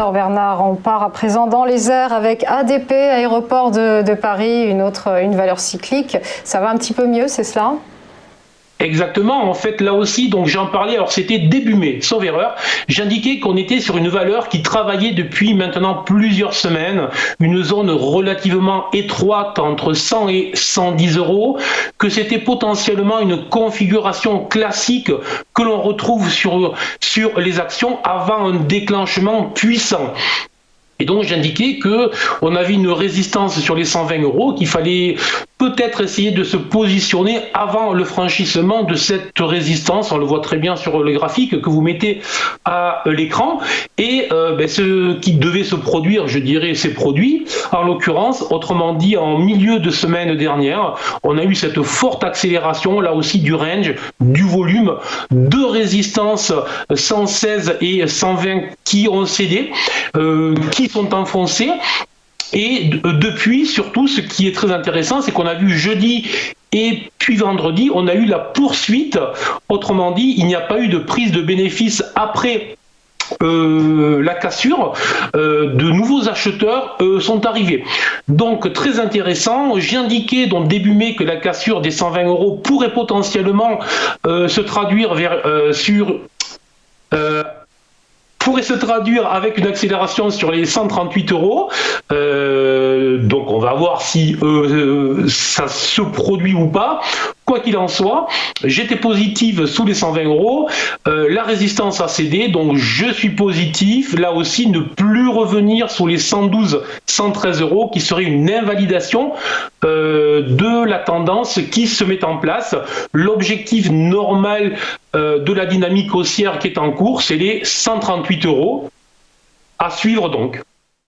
Alors Bernard, on part à présent dans les airs avec ADP, Aéroport de Paris, une valeur cyclique. Ça va un petit peu mieux, c'est cela ? Exactement, en fait là aussi, donc j'en parlais, alors c'était début mai, sauf erreur, j'indiquais qu'on était sur une valeur qui travaillait depuis maintenant plusieurs semaines, une zone relativement étroite entre 100 et 110 euros, que c'était potentiellement une configuration classique que l'on retrouve sur les actions avant un déclenchement puissant. Et donc j'indiquais qu'on avait une résistance sur les 120 euros, qu'il fallait peut-être essayer de se positionner avant le franchissement de cette résistance. On le voit très bien sur le graphique que vous mettez à l'écran. Et ce qui devait se produire, je dirais, s'est produit. En l'occurrence, autrement dit, en milieu de semaine dernière, on a eu cette forte accélération, là aussi du range, du volume, deux résistances 116 et 120 qui ont cédé, qui sont enfoncées. Et depuis, surtout, ce qui est très intéressant, c'est qu'on a vu jeudi et puis vendredi, on a eu la poursuite. Autrement dit, il n'y a pas eu de prise de bénéfice après la cassure. De nouveaux acheteurs sont arrivés. Donc très intéressant. J'indiquais donc début mai que la cassure des 120 euros pourrait potentiellement se traduire pourrait se traduire avec une accélération sur les 138 euros. Donc on va voir si ça se produit ou pas. Quoi qu'il en soit, j'étais positive sous les 120 euros. La résistance a cédé, donc je suis positif. Là aussi, ne plus revenir sous les 112, 113 euros, qui serait une invalidation de la tendance qui se met en place. L'objectif normal de la dynamique haussière qui est en cours, c'est les 138 euros. À suivre donc.